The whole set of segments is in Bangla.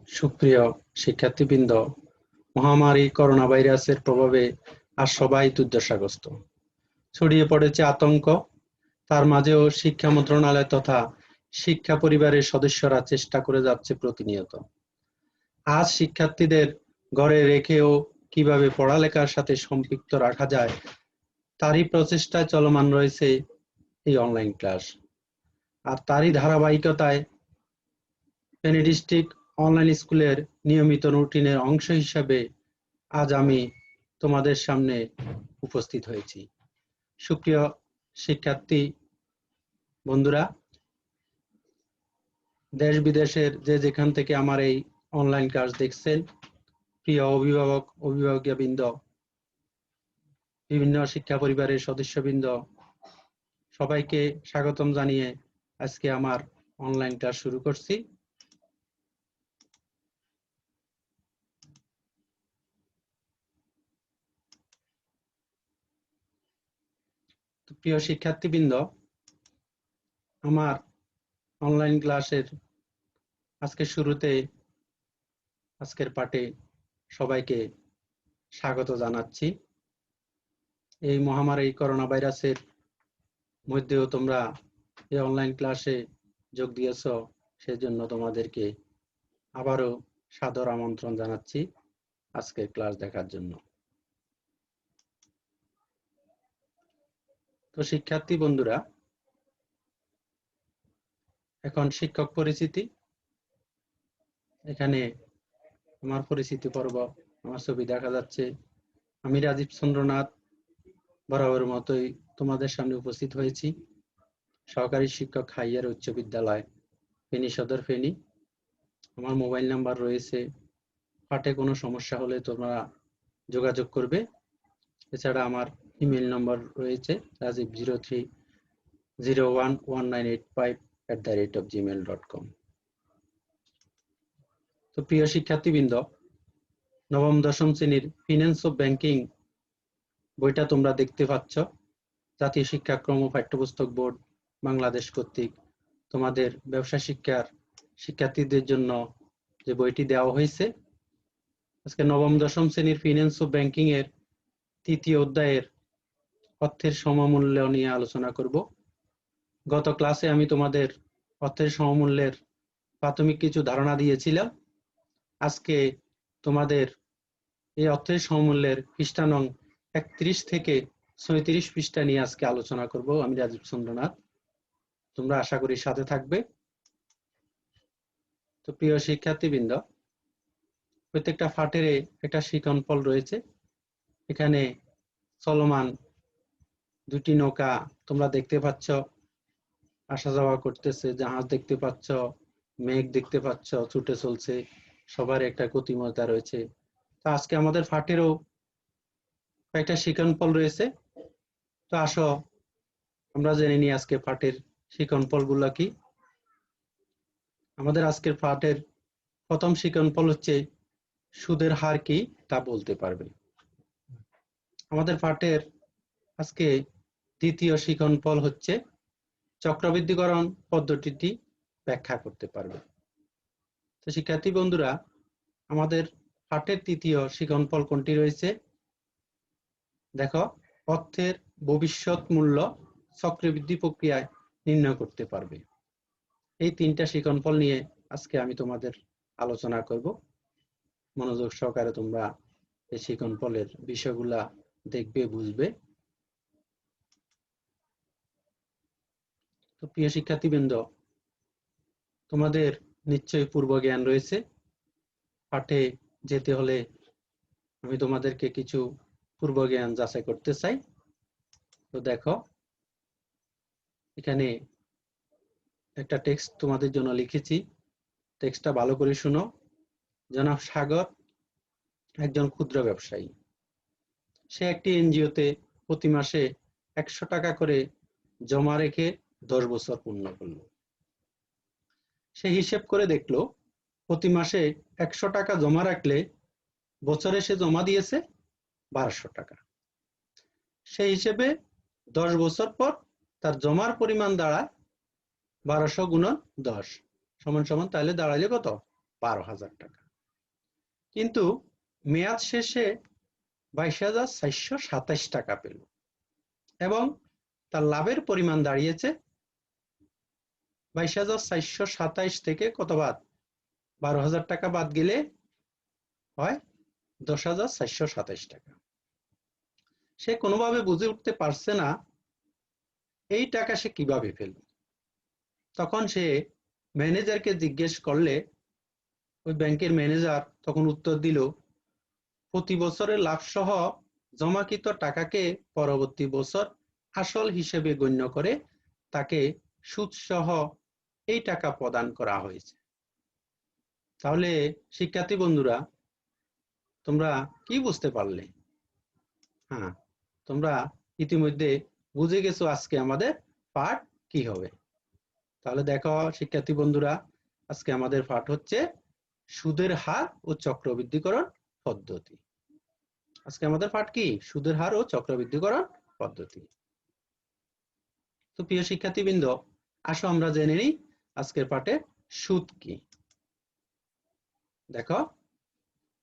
সুপ্রিয় শিক্ষার্থীবৃন্দ, মহামারী করোনা ভাইরাসের প্রভাবে আজ সবাই দুর্দশাগ্রস্ত। ছড়িয়ে পড়েছে আতঙ্ক। তার মাঝেও শিক্ষা মন্ত্রণালয় তথা শিক্ষা পরিবারের সদস্যরা চেষ্টা করে যাচ্ছে প্রতিনিয়ত। আজ শিক্ষার্থীদের ঘরে রেখেও কিভাবে পড়ালেখার সাথে সম্পৃক্ত রাখা যায়, তারই প্রচেষ্টায় চলমান রয়েছে এই অনলাইন ক্লাস। আর তারই ধারাবাহিকতায় ফেনী ডিস্ট্রিক্ট অনলাইন স্কুলের নিয়মিত রুটিনের অংশ হিসাবে আজ আমি তোমাদের সামনে উপস্থিত হয়েছি। সুপ্রিয় শিক্ষার্থী বন্ধুরা, দেশ বিদেশের যে যেখান থেকে আমার এই অনলাইন ক্লাস দেখছেন, প্রিয় অভিভাবক অভিভাবকবৃন্দ, বিভিন্ন শিক্ষা পরিবারের সদস্যবৃন্দ, সবাইকে স্বাগতম জানিয়ে আজকে আমার অনলাইন ক্লাস শুরু করছি। প্রিয় শিক্ষার্থীবৃন্দ, আমার অনলাইন ক্লাসের শুরুতে আজকের পাঠে সবাইকে স্বাগত জানাচ্ছি। এই মহামারী করোনা ভাইরাসের মধ্যেও তোমরা এই অনলাইন ক্লাসে যোগ দিয়েছ, সেজন্য তোমাদেরকে আবারও সাদর আমন্ত্রণ জানাচ্ছি আজকের ক্লাস দেখার জন্য। তো শিক্ষার্থী বন্ধুরা, এখন শিক্ষক পরিচিতি। এখানে আমার পরিচিতি পর্ব, আমার ছবি দেখা যাচ্ছে। আমি রাজীব চন্দ্রনাথ বরাবর মতোই তোমাদের সামনে উপস্থিত হয়েছি। সহকারী শিক্ষক হাইয়ার উচ্চ বিদ্যালয়, ফেনী সদর, ফেনী। আমার মোবাইল নাম্বার রয়েছে। পাঠে কোনো সমস্যা হলে তোমরা যোগাযোগ করবে। এছাড়া আমার ইমেল নম্বর রয়েছে rajib03011985@gmail.com। তো প্রিয় শিক্ষার্থীবৃন্দ, নবম দশম শ্রেণীর ফিন্যান্স ও ব্যাংকিং বইটা তোমরা দেখতে পাচ্ছ। জাতীয় শিক্ষাক্রম ও পাঠ্যপুস্তক বোর্ড বাংলাদেশ কর্তৃক তোমাদের ব্যবসা শিক্ষার শিক্ষার্থীদের জন্য যে বইটি দেওয়া হয়েছে, আজকে নবম দশম শ্রেণীর ফিন্যান্স ও ব্যাংকিং এর তৃতীয় অধ্যায়ের অর্থের সমমূল্য নিয়ে আলোচনা করব। গত ক্লাসে আমি তোমাদের অর্থের সমমূল্যের প্রাথমিক কিছু ধারণা দিয়েছিলাম। আজকে তোমাদের এই অর্থের সমমূল্যের পৃষ্ঠা নং 31 থেকে 36 পৃষ্ঠা নিয়ে আজকে আলোচনা করব আমি রাজীব চন্দ্রনাথ। তোমরা আশা করি সাথে থাকবে। তো প্রিয় শিক্ষার্থীবৃন্দ, প্রত্যেকটা পাঠের একটা শিখন ফল রয়েছে। এখানে চলমান দুটি নৌকা তোমরা দেখতে পাচ্ছ, আসা যাওয়া করতেছে। জাহাজ দেখতে পাচ্ছ, মেঘ দেখতে পাচ্ছ, ছুটে চলছে। সবার একটা গতিময়তা রয়েছে। তো আজকে আমাদের পাঠেরও কয়েকটা শিখন ফল রয়েছে। তো আসো আমরা জেনে নিই আজকে পাঠের শিখন ফলগুলো কি। আমাদের আজকের পাঠের প্রথম শিখন ফল হচ্ছে সুদের হার কি তা বলতে পারবে। আমাদের পাঠের আজকে দ্বিতীয় শিখন ফল হচ্ছে চক্রবৃদ্ধিকরণ পদ্ধতিটি ব্যাখ্যা করতে পারবে। তো শিক্ষার্থী বন্ধুরা, আমাদের পাঠের তৃতীয় শিখন ফল কোনটি রয়েছে? দেখো, অর্থের ভবিষ্যৎ মূল্য চক্রবৃদ্ধি প্রক্রিয়ায় নির্ণয় করতে পারবে। এই তিনটা শিখন ফল নিয়ে আজকে আমি তোমাদের আলোচনা করব। মনোযোগ সহকারে তোমরা এই শিখন ফলের বিষয়গুলা দেখবে, বুঝবে। তো প্রিয় শিক্ষার্থীবৃন্দ, তোমাদের নিশ্চয়ই পূর্ব জ্ঞান রয়েছে। পাঠে যেতে হলে আমি তোমাদেরকে কিছু পূর্ব জ্ঞান যাচাই করতে চাই। তো দেখো, এখানে একটা টেক্সট তোমাদের জন্য লিখেছি। টেক্সটটা ভালো করে শুনো। জনাব সাগর একজন ক্ষুদ্র ব্যবসায়ী। সে একটি এনজিওতে প্রতি মাসে 100 টাকা করে জমা রেখে 10 বছর পূর্ণ করল। সে হিসেব করে দেখলো, প্রতি মাসে 100 টাকা জমা রাখলে বছরে সে জমা দিয়েছে 1200 টাকা। সেই হিসেবে 10 বছর পর তার জমার পরিমাণ দাঁড়ায় 1200 গুণন 10 সমান সমান, তাহলে দাঁড়াইলে কত? 12,000 টাকা, কিন্তু মেয়াদ শেষে 22,427 টাকা পেল এবং তার লাভের পরিমাণ দাঁড়িয়েছে 22,427 থেকে কত বাদ, 12,000 টাকা বাদ গেলে হয় 10,427 টাকা। সে কোনোভাবে বুঝে উঠতে পারছে না এই টাকা সে কিভাবে পেল। তখন সে ম্যানেজারকে জিজ্ঞেস করলে ওই ব্যাংকের ম্যানেজার তখন উত্তর দিল, প্রতি বছরের লাভ সহ জমাকৃত টাকাকে পরবর্তী বছর আসল হিসেবে গণ্য করে তাকে সুদ সহ এই টাকা প্রদান করা হয়েছে। তাহলে শিক্ষার্থী বন্ধুরা, তোমরা কি বুঝতে পারলে? হ্যাঁ, তোমরা ইতিমধ্যে বুঝে গেছো আজকে আমাদের পাঠ কি হবে। তাহলে দেখো শিক্ষার্থী বন্ধুরা, আজকে আমাদের পাঠ হচ্ছে সুদের হার ও চক্রবৃদ্ধিকরণ পদ্ধতি। আজকে আমাদের পাঠ কি? সুদের হার ও চক্রবৃদ্ধিকরণ পদ্ধতি। তো প্রিয় শিক্ষার্থীবৃন্দ, আসো আমরা জেনে নিই আজকের পাঠে সুদ কি। দেখো,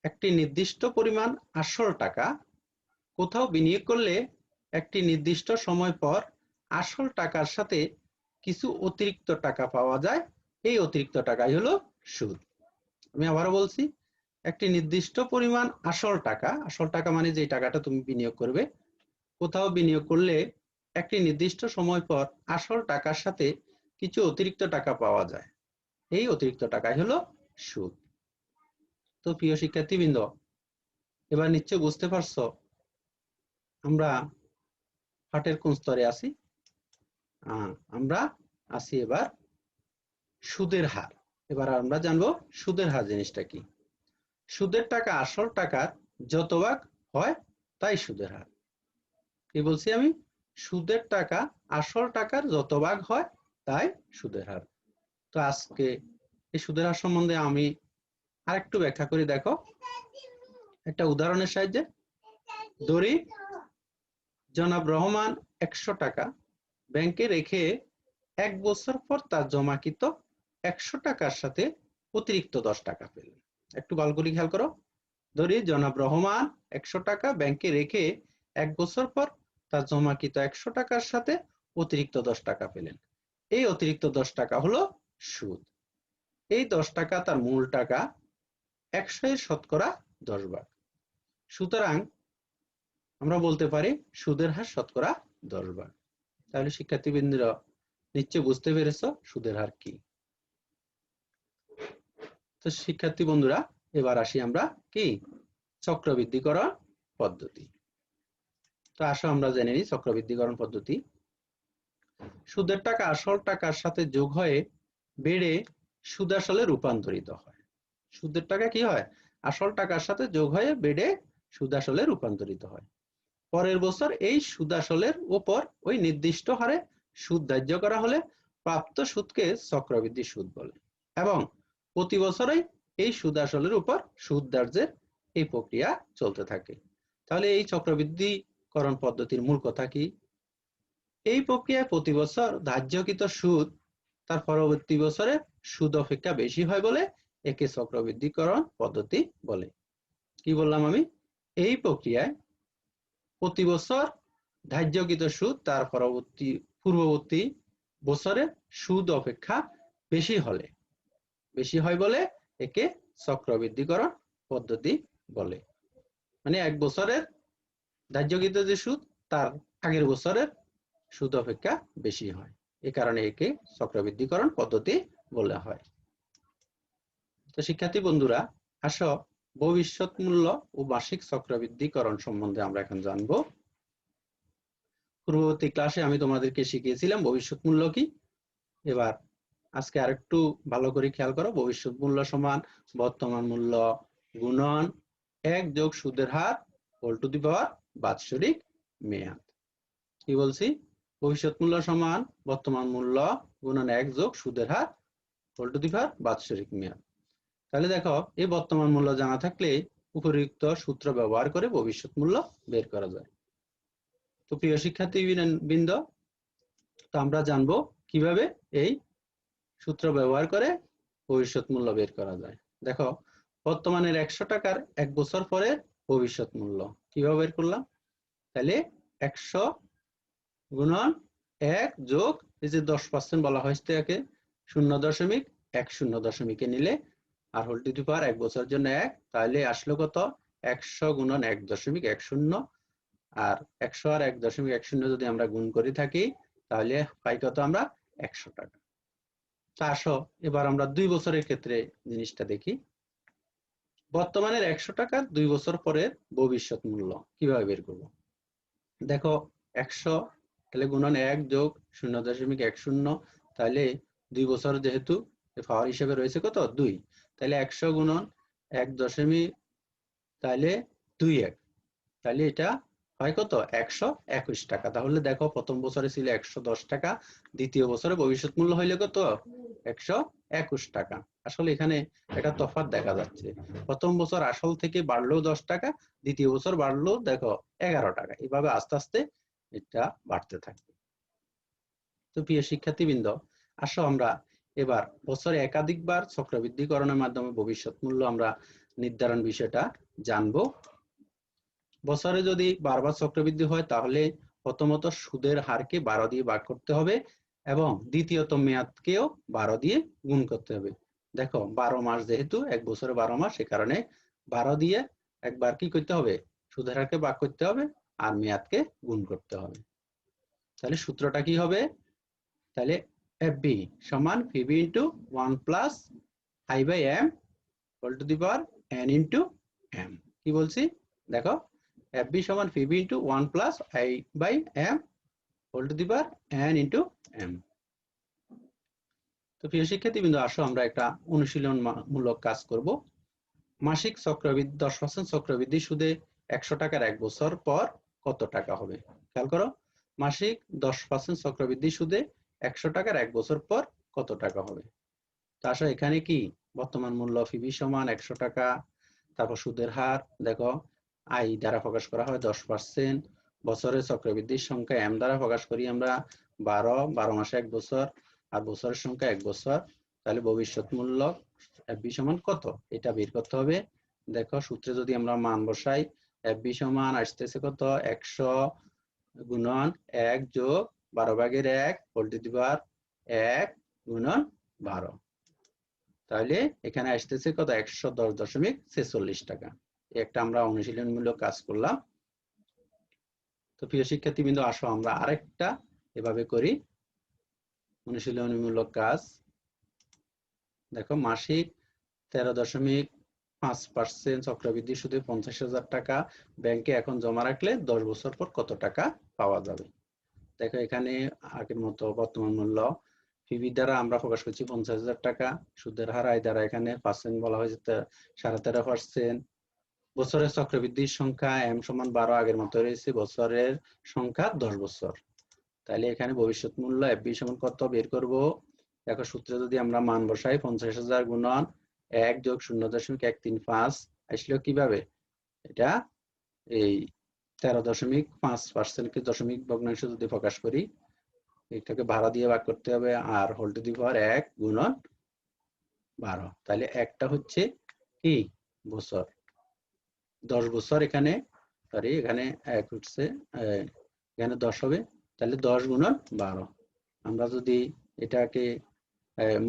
একটি নির্দিষ্ট পরিমাণ আসল টাকা কোথাও বিনিয়োগ করলে একটি নির্দিষ্ট সময় পর আসল টাকার সাথে কিছু অতিরিক্ত টাকা পাওয়া যায়। এই অতিরিক্ত টাকাই হলো সুদ। আমি আবারও বলছি, একটি নির্দিষ্ট পরিমাণ আসল টাকা মানে যে টাকাটা তুমি বিনিয়োগ করবে, কোথাও বিনিয়োগ করলে একটি নির্দিষ্ট সময় পর আসল টাকার সাথে কিছু অতিরিক্ত টাকা পাওয়া যায়। এই অতিরিক্ত টাকাই হলো সুদ। তো প্রিয় শিক্ষার্থীবৃন্দ, এবার নিশ্চয় বুঝতে পারছো আমরা পাঠের কোন স্তরে আছি। আমরা আছি এবার সুদের হার। এবার আমরা জানবো সুদের হার জিনিসটা কি। সুদের টাকা আসল টাকার যত ভাগ হয় তাই সুদের হার। কি বলছি আমি? সুদের টাকা আসল টাকার যত ভাগ হয় তাই সুদের হার। তো আজকে এই সুদের হার সম্বন্ধে আমি আরেকটু ব্যাখ্যা করি। দেখো, একটা উদাহরণের সাহায্যে ধরি, জনাব রহমান 100 টাকা ব্যাংকে রেখে 1 বছর পর তার জমাকৃত 100 টাকার সাথে অতিরিক্ত 10 টাকা পেলেন। একটু ভালো করে খেয়াল করো। ধরি জনাব রহমান 100 টাকা ব্যাংকে রেখে 1 বছর পর তার জমাকৃত 100 টাকার সাথে অতিরিক্ত 10 টাকা পেলেন। এই অতিরিক্ত 10 টাকা হলো সুদ। এই 10 টাকা তার মূল টাকা, 100 এর শতকরা 10 ভাগ। সুতরাং আমরা বলতে পারি সুদের হার শতকরা 10 ভাগ। তাহলে শিক্ষার্থীবৃন্দরা নিশ্চয় বুঝতে পেরেছো সুদের হার কি। তো শিক্ষার্থী বন্ধুরা, এবার আসি আমরা কি চক্রবৃদ্ধিকরণ পদ্ধতি। তো আসো আমরা জেনে নিই চক্রবৃদ্ধিকরণ পদ্ধতি। সুদের টাকা আসল টাকার সাথে যোগ হয়ে বেড়ে সুদ আসলে রূপান্তরিত হয়। সুদের টাকা কি হয়? আসল টাকার সাথে যোগ হয়ে বেড়ে সুদ আসলে রূপান্তরিত হয়। পরের বছর এই সুদ আসলের উপর ওই নির্দিষ্ট হারে সুদ ধার্য করা হলে প্রাপ্ত সুদকে চক্রবৃদ্ধি সুদ বলে এবং প্রতি বছরই এই সুদ আসলের উপর সুদ ধার্যের এই প্রক্রিয়া চলতে থাকে। তাহলে এই চক্রবৃদ্ধিকরণ পদ্ধতির মূল কথা কি? এই প্রক্রিয়ায় প্রতি বছর ধার্যকৃত সুদ তার পরবর্তী বছরে সুদ অপেক্ষা বেশি হয় বলে একে চক্রবৃদ্ধিকরণ পদ্ধতি বলে। কি বললাম আমি? এই প্রক্রিয়ায় প্রতি বছর ধার্যকৃত সুদ তার পূর্ববর্তী বছরে সুদ অপেক্ষা বেশি হয় বলে একে চক্রবৃদ্ধিকরণ পদ্ধতি বলে। মানে 1 বছরের ধার্যকৃত যে সুদ তার আগের বছরের সুদ অপেক্ষা বেশি হয়, এ কারণে একে চক্রবৃদ্ধিকরণ পদ্ধতি বলা হয়। তো শিক্ষার্থী বন্ধুরা, আসো ভবিষ্যৎ মূল্য ও মাসিক চক্রবৃদ্ধিকরণ সম্বন্ধে আমরা এখন জানবো। পূর্ববর্তী ক্লাসে আমি তোমাদেরকে শিখিয়েছিলাম ভবিষ্যৎ মূল্য কি। এবার আজকে আরেকটু ভালো করে খেয়াল করো। ভবিষ্যৎ মূল্য সমান বর্তমান মূল্য গুণন 1 যোগ সুদের হার হোল টু দি পাওয়ার বাৎসরিক মেয়াদ। কি বলছি? ভবিষ্যৎ মূল্য সমান বর্তমান মূল্য গুণন 1 যোগ সুদের হার হোল টু দি পাওয়ার বাৎসরিক মেয়াদ। তাহলে দেখো, এই বর্তমান মূল্য জানা থাকলে উপরিউক্ত সূত্র ব্যবহার করে ভবিষ্যৎ মূল্য বের করা যায়। তো প্রিয় শিক্ষার্থীবৃন্দ, তো আমরা জানবো কিভাবে এই সূত্র ব্যবহার করে ভবিষ্যৎ মূল্য বের করা যায়। দেখো বর্তমানের 100 টাকার 1 বছর পরে ভবিষ্যৎ মূল্য কিভাবে বের করলাম? তাহলে 100 গুণন 1 যোগ এই যে 10% বলা হয়েছে একে 0.10 নিলে আর হোল টু দি পাওয়ার 1 বছরের জন্য 1, তাহলে আসলো কত? 100 গুণন 1.10 আর 100 আর 1.10 যদি আমরা গুণ করে থাকি তাহলে পাই কত আমরা? 100 টাকা। তা আসো এবার আমরা 2 বছরের ক্ষেত্রে জিনিসটা দেখি। বর্তমানের 100 টাকার 2 বছর পরের ভবিষ্যৎ মূল্য কিভাবে বের করব? দেখো 100 তাহলে গুণন 1 যোগ 0.10, তাহলে 2 বছর যেহেতু পাওয়ার হিসেবে রয়েছে কত? 2, তাহলে 100 গুণন 1 তাহলে 2 তাহলে এটা হয় কত? 121 টাকা। তাহলে দেখো প্রথম বছরে ছিল 110 টাকা, দ্বিতীয় বছরে ভবিষ্যৎ মূল্য হইলে কত? 121 টাকা। আসলে এখানে একটা তফাৎ দেখা যাচ্ছে, প্রথম বছর আসল থেকে বাড়লেও 10 টাকা, দ্বিতীয় বছর বাড়লেও দেখো 11 টাকা, এভাবে আস্তে আস্তে এটা বাড়তে থাকবে। তো প্রিয় শিক্ষার্থীবৃন্দ, আসো আমরা এবার বছরে একাধিকবার চক্রবৃদ্ধিকরণের মাধ্যমে ভবিষ্যৎ মূল্য আমরা নির্ধারণ বিষয়টা জানবো। বছরে যদি বারবার চক্রবৃদ্ধি হয় তাহলে প্রথমত সুদের হারকে 12 দিয়ে ভাগ করতে হবে এবং দ্বিতীয়ত মেয়াদকেও 12 দিয়ে গুণ করতে হবে। দেখো 12 মাস, যেহেতু 1 বছরে 12 মাস, সে কারণে 12 দিয়ে একবার কি করতে হবে? সুদের হারকে ভাগ করতে হবে আর মেয়াদকে গুণ করতে হবে। তাহলে সূত্রটা কি হবে? তাহলে FB সমান PB into 1 plus I by M whole to the power N into M। কি বলছি? দেখো FB সমান PB into 1 plus I by M whole to the power N into M। তো প্রিয় শিক্ষার্থীবৃন্দ, আসো আমরা একটা অনুশীলনমূলক কাজ করব। মাসিক চক্রবৃদ্ধি 10% চক্রবৃদ্ধি সুদে 100 টাকার 1 বছর পর কত টাকা হবে? খেয়াল করো, মাসিক 10% চক্রবৃদ্ধি সুদে 100 টাকার 1 বছর পর কত টাকা হবে? তা আসলে এখানে কি বর্তমান মূল্য PB সমান 100 টাকা, তারপর সুদের হার দেখো I দ্বারা প্রকাশ করা হয় 10%, বছরের চক্রবৃদ্ধির সংখ্যা M দ্বারা প্রকাশ করি আমরা 12 মাসে 1 বছর, আর বছরের সংখ্যা 1 বছর, তাহলে ভবিষ্যৎ মূল্য FB সমান কত এটা বের করতে হবে। দেখো সূত্রে যদি আমরা মান বসাই, FB সমান আসতেছে কত? 100 গুণন 1 যোগ 12/1 হোল টু দি পাওয়ার 1 গুণন 12, তাহলে এখানে আসতেছে কত? 110.46 টাকা। একটা আমরা অনুশীলনমূলক কাজ করলাম। তো প্রিয় শিক্ষার্থীবৃন্দ, আসো আমরা আরেকটা এভাবে করি অনুশীলনমূলক কাজ। দেখো মাসিক 13.5% চক্রবৃদ্ধি সুদে 50,000 টাকা ব্যাংকে এখন জমা রাখলে 10 বছর পর কত টাকা পাওয়া যাবে? দেখো এখানে আগের মতো বর্তমান মূল্য PB দ্বারা আমরা প্রকাশ করছি 50,000 টাকা, সুদের হার I দ্বারা এখানে পার্সেন্ট বলা হয়েছে 13.5%, বছরের চক্রবৃদ্ধির সংখ্যা M সমান 12 আগের মতো রয়েছে, বছরের সংখ্যা 10 বছর, তাহলে এখানে ভবিষ্যৎ মূল্য FB সমান কত বের করব? দেখো সূত্রে যদি আমরা মান বসাই 50,000 গুণন 1 যোগ 0.135 আসলে কিভাবে? এটা এই 13.5% কে দশমিক ভগ্নাংশ যদি প্রকাশ করি, এটাকে ভাড়া দিয়ে ভাগ করতে হবে আর হোল টু দি পাওয়ার 1 গুণন 12, তাহলে একটা হচ্ছে কি বছর, 10 বছর এখানে, সরি এখানে 1 হচ্ছে, এখানে 10 হবে, তাহলে 10 গুণন 12। আমরা যদি এটাকে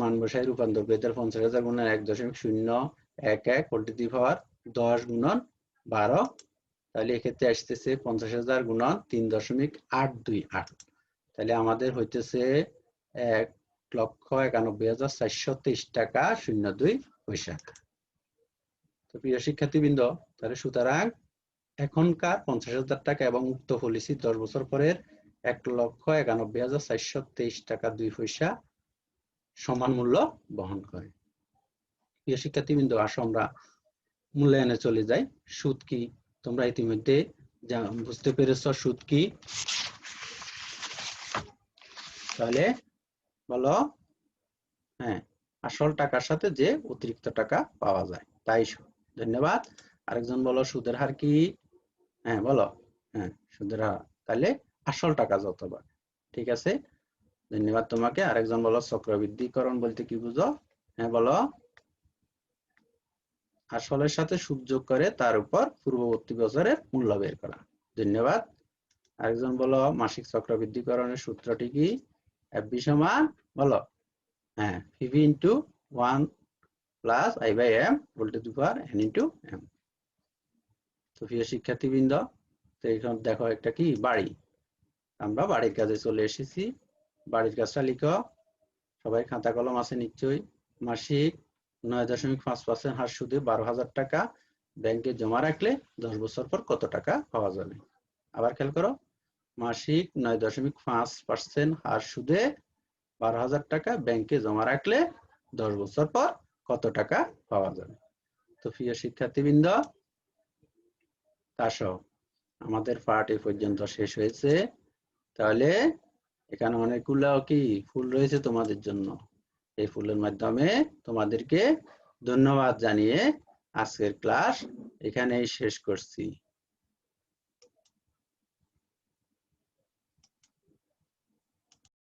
মান বসাই রূপান্তর করি, তাহলে 50,000 গুণন 1.011 হোল টু দি পাওয়ার 10 গুণন 12, তাহলে এক্ষেত্রে আসতেছে 50,000 গুণন 3.828, তাহলে আমাদের হইতেছে 1,91,423 টাকা 02 পয়সা। তো প্রিয় শিক্ষার্থীবৃন্দ, তাহলে সুতরাং এখনকার 50,000 টাকা এবং উক্ত পলিসির 10 বছর পরের 1,91,423 টাকা 2 পয়সা সমান মূল্য বহন করে। প্রিয় শিক্ষার্থীবৃন্দ, আসো আমরা মূল্যায়নে চলে যাই। সুদ কি তোমরা ইতিমধ্যে বুঝতে পেরেছ সুদ কি? তাহলে বলো। হ্যাঁ, আসল টাকার সাথে যে অতিরিক্ত টাকা পাওয়া যায় তাই সুদ। ধন্যবাদ। আরেকজন বলো সুদের হার কি? হ্যাঁ বলো। হ্যাঁ, সুদের হার তাহলে আসল টাকা যতবার। ঠিক আছে, ধন্যবাদ তোমাকে। আরেকজন বলো চক্রবৃদ্ধিকরণ বলতে কি বুঝো? হ্যাঁ বলো। আসলের সাথে সুদ যোগ করে তার উপর পূর্ববর্তী বছরের মূল্য বের করা। ধন্যবাদ। আরেকজন বলো মাসিক চক্রবৃদ্ধিকরণের সূত্রটি কি? এফবি সমান বলো, হ্যাঁ, PV into 1 plus I by M whole to the power N into M. তো প্রিয় শিক্ষার্থীবৃন্দ, তো এখন দেখো একটা কি বাড়ি, আমরা বাড়ির কাজে চলে এসেছি। বাড়ির কাজটা লিখো, সবাই খাতা কলম আছে নিশ্চয়ই। মাসিক 9.5% হার সুদে 12,000 টাকা ব্যাংকে জমা রাখলে 10 বছর পর কত টাকা পাওয়া যাবে? আবার খেয়াল করো, মাসিক 9.5% হার সুদে 12,000 টাকা ব্যাংকে জমা রাখলে 10 বছর পর কত টাকা পাওয়া যাবে? তো প্রিয় শিক্ষার্থীবৃন্দ, আসো আমাদের পাঠ এই পর্যন্ত শেষ হয়েছে। তাহলে এখানে অনেকগুলো কি ফুল রয়েছে তোমাদের জন্য। এই ফুলের মাধ্যমে তোমাদেরকে ধন্যবাদ জানিয়ে আজকের ক্লাস এখানেই শেষ করছি।